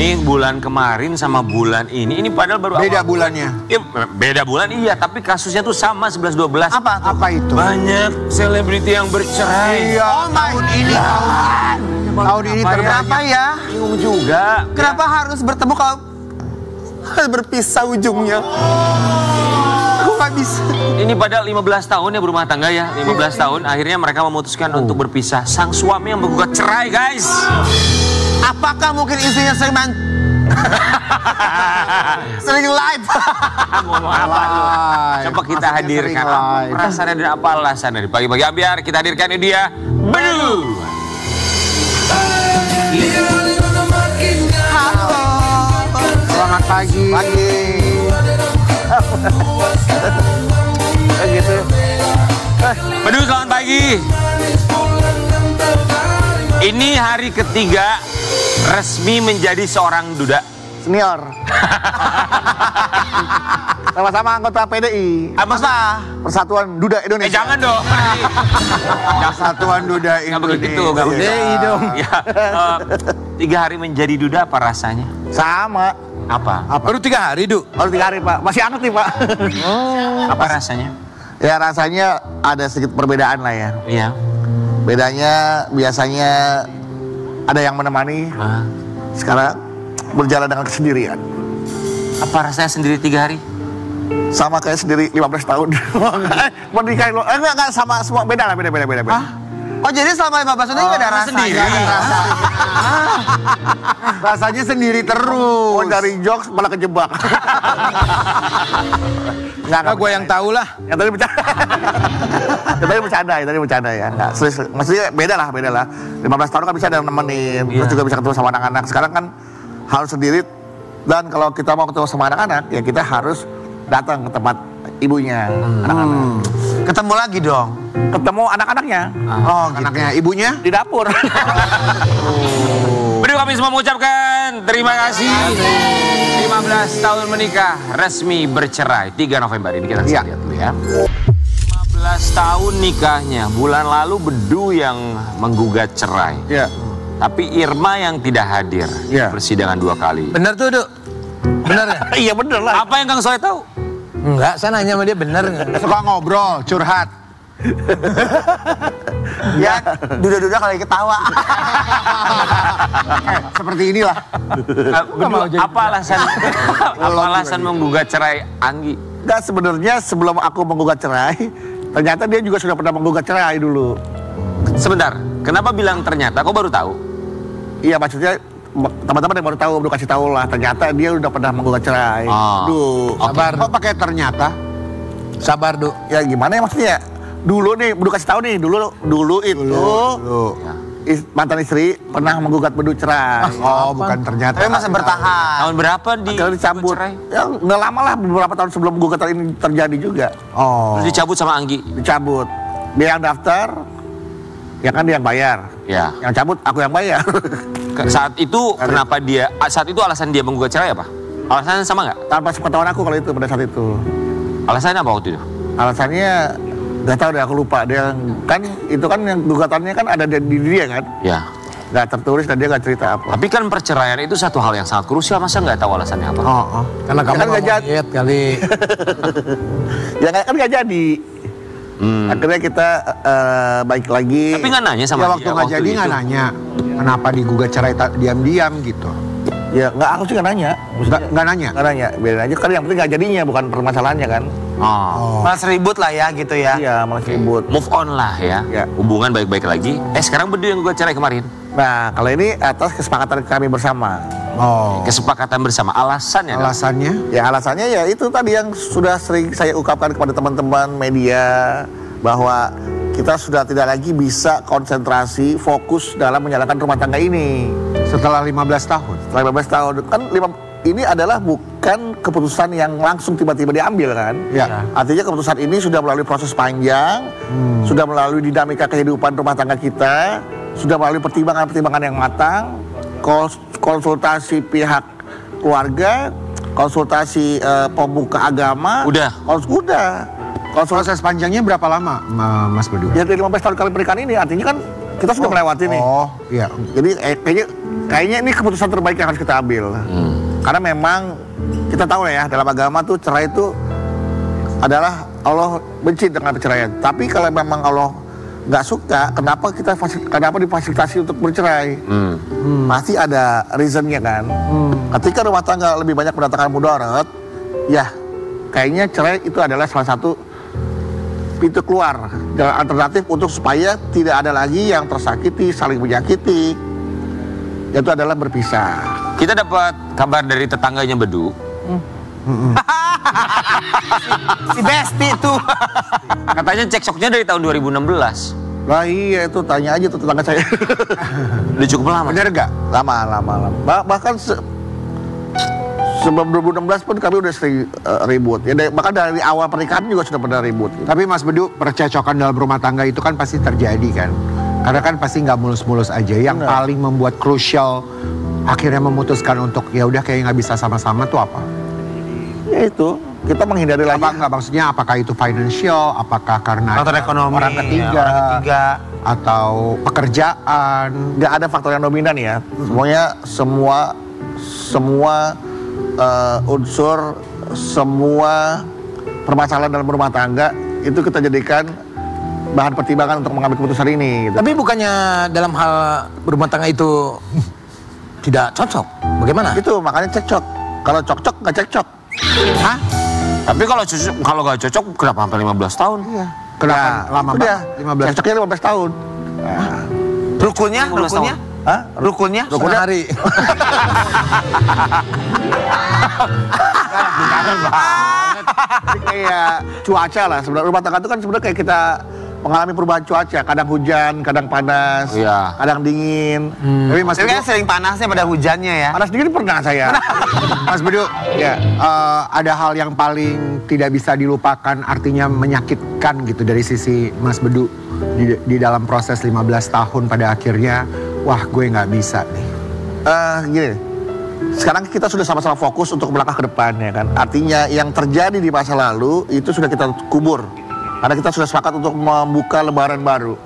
Ini bulan kemarin sama bulan ini padahal baru Beda awal. bulannya. Ya, beda bulan iya, tapi kasusnya tuh sama 11-12. Apa itu? Banyak selebriti yang bercerai. Iya, tahun ini tahun ini Kenapa terbanyak. ya? Bingung juga. Kenapa harus bertemu kalau harus berpisah ujungnya? Aku gak bisa. Ini padahal 15 tahun ya berumah tangga ya. 15 tahun akhirnya mereka memutuskan untuk berpisah. Sang suami yang menggugat cerai, guys. Apakah mungkin istrinya sering live? Ngomong apa lu? Coba kita hadirkan. Perasaan dan apa alasan dari pagi-pagi biar kita hadirkan ini dia. Bedu. Halo. Selamat pagi. Gitu. Bedu, selamat pagi. Ini hari ketiga resmi menjadi seorang duda. Senior. Sama-sama anggota PDI. Apa? Persatuan Duda Indonesia. Jangan dong. Persatuan Duda Nggak begitu, Indonesia. nggak begitu. PDI dong. Ya, 3 hari menjadi duda apa rasanya? Sama. Apa? Baru 3 hari, Du. Baru 3 hari, Pak. Masih anget nih, Pak. Apa rasanya? Ya rasanya ada sedikit perbedaan lah ya. Iya. Bedanya biasanya ada yang menemani. Sekarang berjalan dengan kesendirian. Apa rasanya sendiri 3 hari? Sama kayak sendiri 15 tahun. Menikahi lo. Enggak sama semua, beda lah, beda. Oh jadi selama 15 tahun nggak ada rasa? sendiri. Nggak ada rasa. Rasanya sendiri terus. Oh dari jokes malah kejebak. Nggak gue yang tahu lah. Yang tadi bercanda. Yang tadi bercanda ya. Nggak, serius. Maksudnya beda lah. 15 tahun kan bisa ada yang nemenin. Terus juga bisa ketemu sama anak-anak. Sekarang kan harus sendiri. Dan kalau kita mau ketemu sama anak-anak, ya kita harus datang ke tempat ibunya. Anak-anak. Ketemu lagi dong. Ketemu anak-anaknya. Oh gitu. Anaknya, ibunya? Di dapur. Bedu, kami semua mengucapkan terima kasih. 15 tahun menikah, resmi bercerai 3 November ini kita lihat dulu ya. 15 tahun nikahnya, bulan lalu Bedu yang menggugat cerai. Ya. Tapi Irma yang tidak hadir di Ya. persidangan 2 kali. Bener tuh, Duk. Bener ya? Iya bener lah. Apa yang Kang Soe tahu? Enggak, saya nanya sama dia bener nggak? Suka ngobrol, curhat. Ya, duda-duda kali ketawa. Seperti inilah. Bedu, apa alasan menggugat cerai Anggi? Enggak, sebenarnya sebelum aku menggugat cerai, ternyata dia juga sudah pernah menggugat cerai dulu. Sebentar, kenapa bilang ternyata? Kok baru tahu? Iya, maksudnya teman-teman yang baru tahu, baru kasih tahu lah. Ternyata dia udah pernah menggugat cerai. Duh, Sabar. Kok pakai ternyata? Sabar, Duk. ya gimana ya maksudnya? Dulu nih, baru kasih tahu nih, dulu itu mantan istri pernah menggugat Bedu cerai. Oh, bukan ternyata. Tapi masih bertahan. Tahun berapa di Akhirnya dicabut. cerai? Ya nggak lama lah, beberapa tahun sebelum gugatan ini terjadi juga. Oh. Terus dicabut sama Anggi? Dicabut. Dia yang daftar, ya kan dia yang bayar. Ya. Yang cabut aku yang bayar. Saat itu kenapa dia? Saat itu alasan dia menggugat cerai apa? Alasannya sama nggak? Tanpa sepengetahuan aku kalau itu pada saat itu. Alasannya apa waktu itu? Alasannya nggak tahu deh, aku lupa. Dia kan itu kan yang gugatannya kan ada di dia kan, Ya. nggak tertulis dan dia nggak cerita apa. Tapi kan perceraian itu satu hal yang sangat krusial. Masa nggak tahu alasannya apa? Oh. Karena kamu kan nggak nggak jadi. lihat kali. Ya kan nggak jadi. Akhirnya kita baik lagi. Tapi nggak nanya sama Ya dia waktu nggak jadi itu. nggak nanya. Kenapa digugat cerai diam-diam gitu? Ya nggak, aku sih nggak nanya. Nggak nanya? Nggak nanya. Biarin aja kan yang penting nggak jadinya, bukan permasalahannya kan. Oh. Malas ribut lah ya gitu ya. Iya malah ribut. Move on lah ya. Ya. Hubungan baik-baik lagi. Sekarang Bedu yang gugat cerai kemarin. Nah kalau ini atas kesepakatan kami bersama. Oh. Kesepakatan bersama. Alasannya adalah Alasannya? Ya alasannya ya itu tadi yang sudah sering saya ungkapkan kepada teman-teman media, bahwa kita sudah tidak lagi bisa konsentrasi fokus dalam menjalankan rumah tangga ini. Setelah 15 tahun? Setelah 15 tahun kan ini adalah bukan keputusan yang langsung tiba-tiba diambil kan. Ya. Artinya keputusan ini sudah melalui proses panjang, sudah melalui dinamika kehidupan rumah tangga kita, sudah melalui pertimbangan-pertimbangan yang matang, konsultasi pihak keluarga, konsultasi pemuka agama. Udah. Udah. Proses panjangnya berapa lama, Mas Bedu? Ya dari 15 tahun kami pernikahan ini, artinya kan kita sudah melewati nih. Oh, iya. Jadi kayaknya ini keputusan terbaik yang harus kita ambil. Karena memang kita tahu ya dalam agama tuh cerai itu adalah Allah benci dengan perceraian. Tapi kalau memang Allah nggak suka, kenapa difasilitasi untuk bercerai? Pasti ada reasonnya kan. Ketika rumah tangga lebih banyak mendatangkan mudarat, ya kayaknya cerai itu adalah salah satu pintu keluar, jalan alternatif untuk supaya tidak ada lagi yang tersakiti, saling menyakiti. Itu adalah berpisah. Kita dapat kabar dari tetangganya Bedu. Si Besti tuh. Katanya cekcoknya dari tahun 2016. Lah iya itu tanya aja tuh tetangga saya. Udah cukup lama. Bener gak? Lama. Bahkan sebelum 2016 pun kami udah sering ribut. Ya, bahkan dari awal pernikahan juga sudah pernah ribut. Gitu. Tapi Mas Bedu, percecokan dalam rumah tangga itu kan pasti terjadi kan? Karena kan pasti nggak mulus-mulus aja. Yang paling membuat krusial akhirnya memutuskan untuk ya udah kayak nggak bisa sama-sama tuh apa? Ya itu, kita menghindari lagi. Maksudnya apakah itu financial, apakah karena Faktor ekonomi, orang ketiga, atau pekerjaan? Nggak ada faktor yang dominan ya. Semua unsur, semua permasalahan dalam rumah tangga itu kita jadikan bahan pertimbangan untuk mengambil keputusan ini. Gitu. Tapi bukannya dalam hal berumah tangga itu tidak cocok? Bagaimana? Itu makanya cekcok. Kalau cocok nggak cekcok. Hah? Tapi kalau nggak cocok, kenapa sampai 15 tahun? Iya. Kenapa lama banget? 15 Cekcoknya 15 tahun. Nah. Rukunnya? Hah? Rukunnya? Hari. Jadi kayak cuaca lah sebenarnya. Rumah tangga itu kan sebenarnya kayak kita mengalami perubahan cuaca. Kadang hujan, kadang panas, kadang dingin. Tapi Mas Tapi Bedu, kan sering panasnya pada hujannya ya. panas dingin pernah saya. Mas Bedu, Ya. ada hal yang paling tidak bisa dilupakan, artinya menyakitkan gitu dari sisi Mas Bedu di dalam proses 15 tahun pada akhirnya, wah gue nggak bisa nih. Gini, sekarang kita sudah sama-sama fokus untuk melangkah ke depan ya kan. Artinya yang terjadi di masa lalu itu sudah kita kubur. Karena kita sudah sepakat untuk membuka lembaran baru.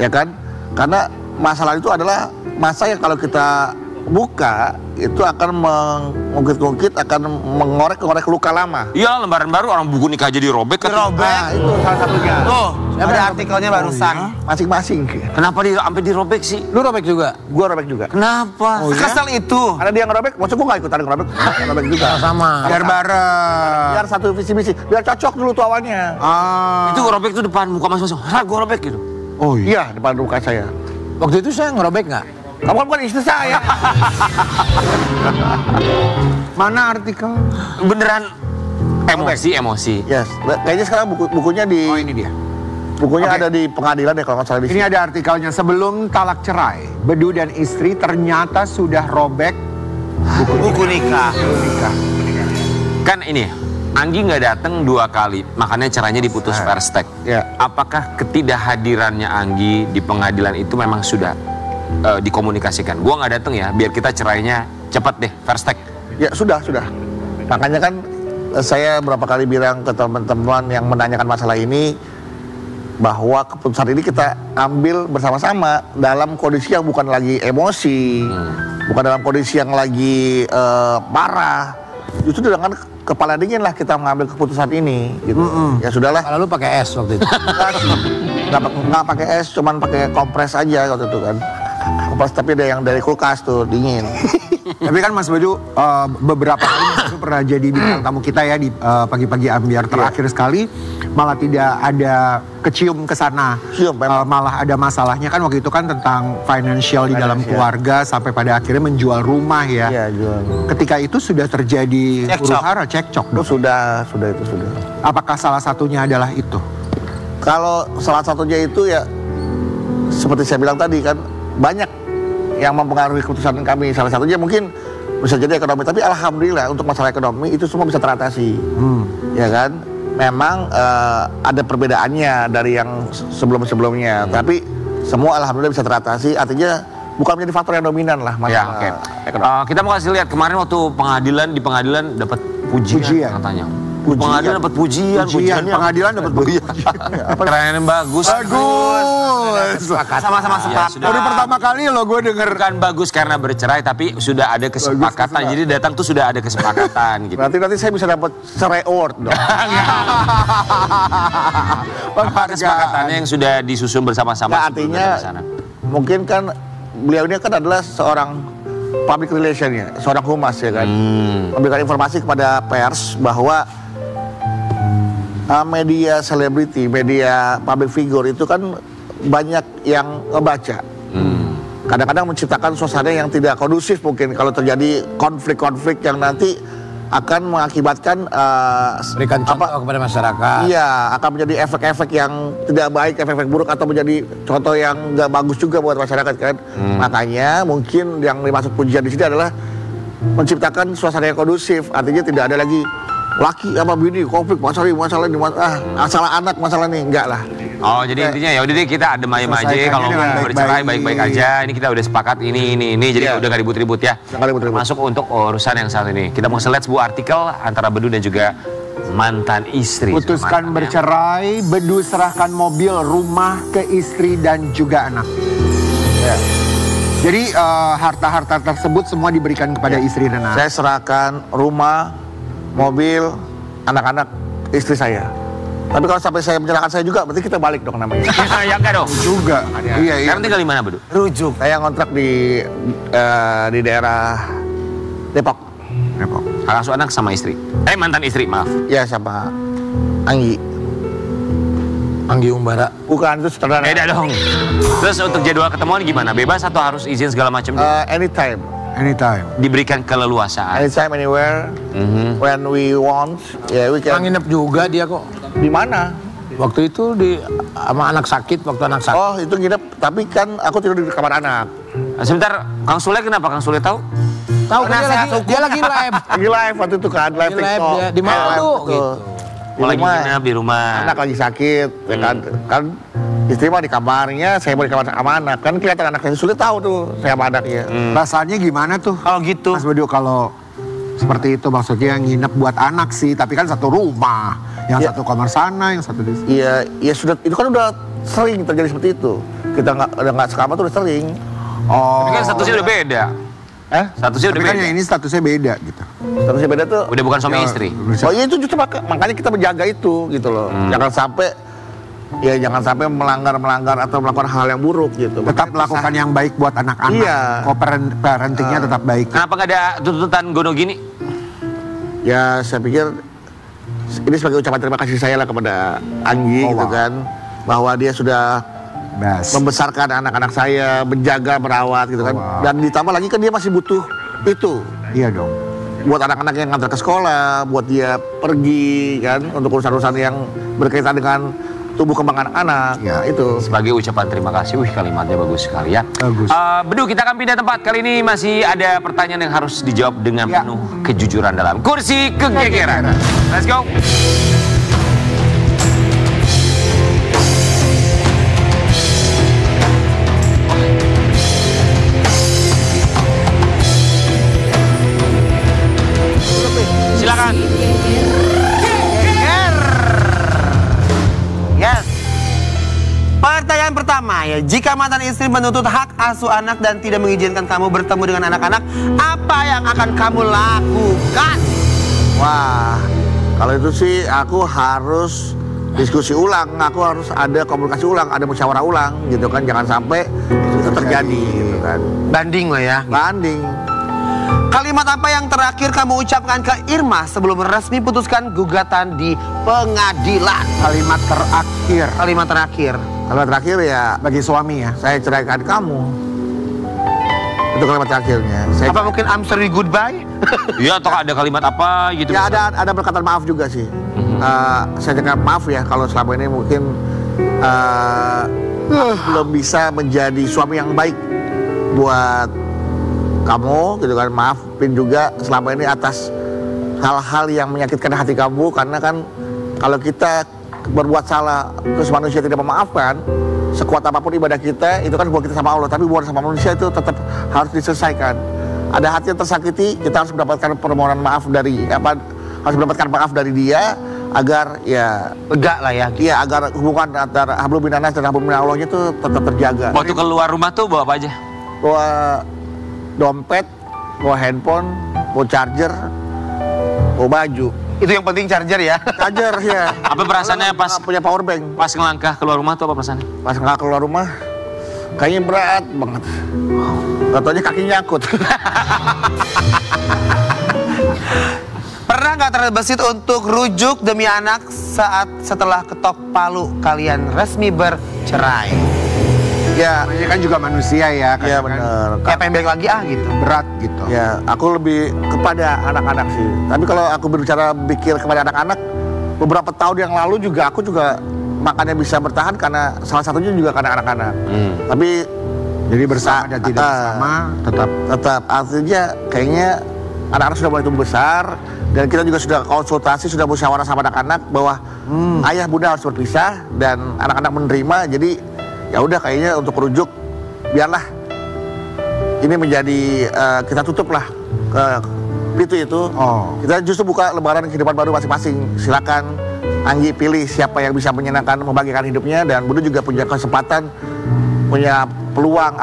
Ya kan? Karena masa lalu itu adalah masa yang kalau kita buka itu akan mengungkit-ungkit, akan mengorek luka lama. Iya, lembaran baru, orang buku nikah aja dirobek. Nah, itu salah satunya. Tuh, saya ada artikelnya barusan. Masing-masing. Kenapa sampai dirobek sih? Lu robek juga? Gua robek juga. Kenapa? Kesel itu. Karena dia ngerobek, maksud gua gak ikutan ngerobek. Ngerobek juga. Sama. Biar bareng. Biar satu visi misi, biar cocok dulu tuh awalnya. Itu robek tuh depan muka masing-masing. Gue robek gitu. Oh iya. Iya, depan muka saya. Waktu itu saya ngerobek nggak? Kamu kan bukan istri saya. Mana artikel? Beneran emosi. Yes, kayaknya sekarang bukunya di. Oh ini dia. Bukunya Oke. ada di pengadilan ya kalau nggak salah di Ini sini. ada artikelnya, sebelum talak cerai, Bedu dan istri ternyata sudah robek Buku nikah. Kan ini, Anggi nggak datang 2 kali, makanya caranya diputus first take. Ya. Apakah ketidakhadirannya Anggi di pengadilan itu memang sudah dikomunikasikan? Gua nggak datang ya, biar kita cerainya cepat deh, first take. Ya sudah. Makanya kan saya berapa kali bilang ke teman-teman yang menanyakan masalah ini bahwa keputusan ini kita ambil bersama-sama dalam kondisi yang bukan lagi emosi, bukan dalam kondisi yang lagi marah. Justru dengan kepala dingin lah kita mengambil keputusan ini. Gitu. Ya sudahlah. Kalau lu pakai es waktu itu. Nggak pakai es, cuman pakai kompres aja waktu itu kan. Kompres tapi ada yang dari kulkas tuh dingin. Tapi kan Mas Bedu beberapa kali Mas Bedu pernah jadi bintang tamu kita ya di pagi-pagi ambiar. Terakhir sekali malah tidak ada kecium ke sana. Malah ada masalahnya kan waktu itu kan tentang financial di dalam keluarga sampai pada akhirnya menjual rumah ya. Iya, jual. Ketika itu sudah terjadi huru-hara, cekcok dong. Sudah. Apakah salah satunya adalah itu? Kalau salah satunya itu ya seperti saya bilang tadi kan banyak yang mempengaruhi keputusan kami. Salah satunya mungkin bisa jadi ekonomi, tapi alhamdulillah untuk masalah ekonomi itu semua bisa teratasi. Ya kan? Memang ada perbedaannya dari yang sebelum-sebelumnya, tapi semua alhamdulillah bisa teratasi. Artinya bukan menjadi faktor yang dominan lah masalah. Kita mau kasih lihat kemarin waktu di pengadilan dapat pujian katanya. Pengadilan dapat pujian, pengadilan dapat pujian. Keren, bagus. Sama-sama sepakat. Baru pertama kali lo gue denger. Bukan bagus karena bercerai, tapi sudah ada kesepakatan. Jadi datang tuh sudah ada kesepakatan gitu. Berarti saya bisa dapat cerai award dong. Apa kesepakatannya yang sudah disusun bersama-sama? Nah, artinya mungkin kan beliau ini kan adalah seorang public relation ya, seorang humas ya kan. Memberikan informasi kepada pers bahwa media selebriti, media public figure itu kan banyak yang ngebaca. Kadang-kadang menciptakan suasana yang tidak kondusif mungkin kalau terjadi konflik-konflik yang nanti akan mengakibatkan berikan contoh kepada masyarakat. Iya, akan menjadi efek-efek yang tidak baik, efek-efek buruk atau menjadi contoh yang nggak bagus juga buat masyarakat kan. Makanya mungkin yang dimaksud pujian di sini adalah menciptakan suasana yang kondusif. Artinya tidak ada lagi laki sama bini konflik masalah ini masalah anak masalah nih, enggak lah. Oh, jadi intinya ya udah deh kita adem ayem aja, kalau mau bercerai baik-baik aja. Ini kita udah sepakat ini jadi udah gak ribut-ribut ya. Masuk untuk urusan yang saat ini. Kita mau select sebuah artikel antara Bedu dan juga mantan istri. Putuskan bercerai, Bedu serahkan mobil, rumah ke istri dan juga anak. Ya. Jadi harta-harta tersebut semua diberikan kepada istri dan anak. Saya serahkan rumah, mobil, anak-anak istri saya. Tapi kalau sampai saya menyerahkan saya juga, berarti kita balik dong namanya. Ya enggak dong. Juga. Iya. Sekarang tinggal di mana, Bedu? Rujuk. Saya ngontrak di daerah Depok. Hak asuh anak sama istri. Mantan istri, maaf. Ya, sama Anggi. Anggi Umbara. Bukan, itu saudara. Beda dong. Terus untuk jadwal ketemuan gimana? Bebas atau harus izin segala macam? Anytime. Diberikan keleluasaan. Anytime, anywhere. When we want. Ya, we can. Nginep juga dia kok. Di mana? Waktu itu sama anak sakit, waktu anak sakit. Oh, itu nginep. Tapi kan aku tidur di kamar anak. Sebentar, Kang Sule kenapa? Kang Sule tahu? Tahu kan dia lagi live. Lagi live waktu itu kan, live TikTok. Di mana tuh? Gitu. Lagi nginep di rumah. Anak lagi sakit, ya kan istri mah di kamarnya, saya mau di kamar sama anak. Kan kelihatan anaknya sulit tahu tuh saya sama anaknya. Rasanya gimana tuh? Kalau gitu. Mas Bedu kalau seperti itu maksudnya nginep buat anak sih, tapi kan satu rumah. Yang satu kamar sana, yang satu di sini. Iya, ya sudah, itu kan udah sering terjadi seperti itu. Kita nggak sekamar tuh udah sering. Oh. Tapi kan statusnya udah beda. Statusnya udah Tapi beda. kan yang ini statusnya beda gitu. Statusnya beda tuh. Udah bukan suami istri. Oh iya, itu justru makanya kita menjaga itu gitu loh. Jangan sampai melanggar atau melakukan hal yang buruk gitu. Tetap melakukan yang baik buat anak-anak. Iya. Parentingnya tetap baik. Kenapa gak ada tuntutan gono gini? Ya saya pikir ini sebagai ucapan terima kasih saya lah kepada Anggi gitu kan, bahwa dia sudah membesarkan anak-anak saya, menjaga, merawat gitu kan. Dan ditambah lagi kan dia masih butuh itu. Iya dong. Buat anak-anak yang ngantar ke sekolah, buat dia pergi kan untuk urusan-urusan yang berkaitan dengan tumbuh kembang anak. Ya itu. Sebagai ucapan terima kasih. Kalimatnya bagus sekali ya. Bagus. Bedu, kita akan pindah tempat. Kali ini masih ada pertanyaan yang harus dijawab dengan penuh kejujuran dalam kursi kegegeran. Let's go. Silakan. Yes. Pertanyaan pertama ya, jika mantan istri menuntut hak asuh anak dan tidak mengizinkan kamu bertemu dengan anak-anak, apa yang akan kamu lakukan? Wah, kalau itu sih aku harus diskusi ulang, aku harus ada komunikasi ulang, ada musyawarah ulang gitu kan, jangan sampai itu terjadi gitu kan. Banding lah ya. Banding. Kalimat apa yang terakhir kamu ucapkan ke Irma sebelum resmi putuskan gugatan di pengadilan? Kalimat terakhir. Kalimat terakhir. Kalimat terakhir ya Bagi suami ya. saya ceraikan kamu. Itu kalimat terakhirnya. Apa mungkin I'm sorry goodbye? Iya, atau ada kalimat apa gitu? Ya ada perkataan maaf juga sih. Saya cakap maaf ya kalau selama ini mungkin belum bisa menjadi suami yang baik buat kamu gitu kan. Maafin juga selama ini atas hal-hal yang menyakitkan hati kamu, karena kan kalau kita berbuat salah terus manusia tidak memaafkan, sekuat apapun ibadah kita itu kan buat kita sama Allah, tapi buat sama manusia itu tetap harus diselesaikan. Ada hati yang tersakiti, kita harus mendapatkan permohonan maaf dari harus mendapatkan maaf dari dia agar ya lega lah ya. iya agar hubungan antara hablum minanas dan hablum minallahnya itu tetap terjaga. Waktu keluar rumah tuh bawa apa aja? Bawa dompet, bawa handphone, bawa charger, bawa baju. Itu yang penting charger ya. Charger ya. Apa perasaannya pas punya power bank? pas ngelangkah keluar rumah tuh apa perasaannya? Pas nggak keluar rumah, kayaknya berat banget. Katanya kaki nyangkut. Pernah nggak terbesit untuk rujuk demi anak saat setelah ketok palu kalian resmi bercerai? Ya, Ini kan juga manusia ya. ya kadang kan benar. Kayak pengen balik lagi gitu. berat gitu. Ya, aku lebih kepada anak-anak sih. Tapi kalau aku berbicara pikir kepada anak-anak, beberapa tahun yang lalu juga aku juga makanya bisa bertahan karena salah satunya juga karena anak-anak. Tapi Jadi bersama dan tidak bersama tetap artinya kayaknya anak-anak sudah mulai tumbuh besar dan kita juga sudah konsultasi, sudah musyawarah sama anak-anak bahwa ayah bunda harus berpisah dan anak-anak menerima. Jadi ya udah kayaknya untuk rujuk biarlah ini menjadi kita tutup lah pintu itu. Kita justru buka lembaran kehidupan baru masing-masing. Silakan Anggi pilih siapa yang bisa menyenangkan, membagikan hidupnya, dan Bunda juga punya kesempatan, punya peluang,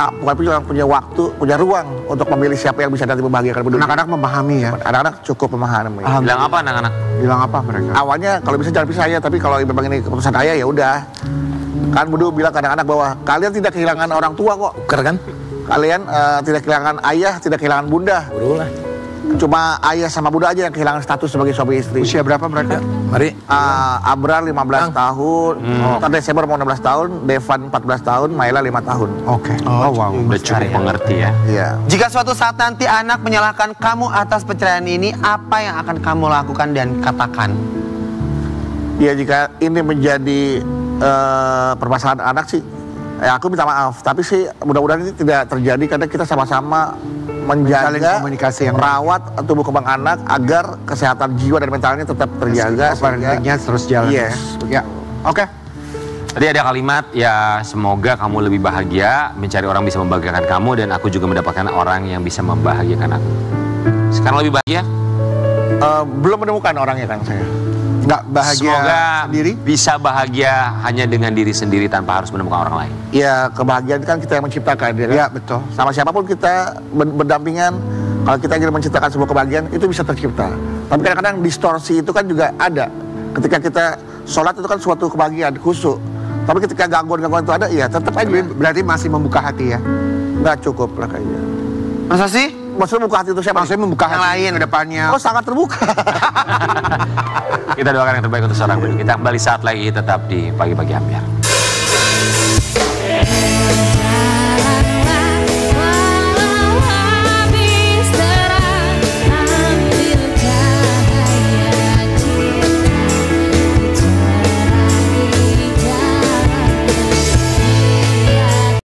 punya waktu, punya ruang untuk memilih siapa yang bisa nanti membahagiakan Bunda. Anak-anak memahami ya. Anak-anak cukup memahami. Bilang apa anak-anak? Bilang apa mereka? Awalnya kalau bisa jangan pisah ya, tapi kalau memang ini keputusan ayah ya udah. Kan Bunda bilang ke anak-anak bahwa kalian tidak kehilangan orang tua kok. Tuker kan? Kalian tidak kehilangan ayah, tidak kehilangan bunda. Buru lah. Cuma ayah sama bunda aja yang kehilangan status sebagai suami istri. Usia berapa mereka? Mari. Abrar 15 tahun, ntar Desember mau 16 tahun, Devan 14 tahun, Maila 5 tahun. Oke. Oh wow. Udah cukup mengerti ya. Iya. Jika suatu saat nanti anak menyalahkan kamu atas perceraian ini, apa yang akan kamu lakukan dan katakan? Ya jika ini menjadi permasalahan anak sih, ya aku minta maaf. Tapi sih mudah-mudahan ini tidak terjadi karena kita sama-sama menjaga, komunikasi yang merawat tumbuh kembang anak agar kesehatan jiwa dan mentalnya tetap terjaga. Parentingnya terus jalan. Yes. Ya. Oke. Tadi ada kalimat ya semoga kamu lebih bahagia, mencari orang bisa membahagiakan kamu dan aku juga mendapatkan orang yang bisa membahagiakan aku. Sekarang lebih bahagia? Belum menemukan orangnya kan saya. Nggak bahagia Semoga sendiri? bisa bahagia hanya dengan diri sendiri tanpa harus menemukan orang lain. Ya kebahagiaan kan kita yang menciptakan ya kan? Ya betul. Sama siapapun kita berdampingan, kalau kita ingin menciptakan sebuah kebahagiaan itu bisa tercipta. Tapi kadang-kadang distorsi itu kan juga ada. Ketika kita sholat itu kan suatu kebahagiaan khusyuk. Tapi ketika gangguan-gangguan itu ada, ya tetap aja. Tapi berarti masih membuka hati ya? Nggak cukup lah kayaknya. Masa sih? Maksudnya membuka hati itu siapa? Maksudnya membuka Yang hati lain. ke depannya. Oh sangat terbuka. Kita doakan yang terbaik untuk seorang Budi. Kita kembali saat lagi tetap di Pagi-Pagi Ambiar.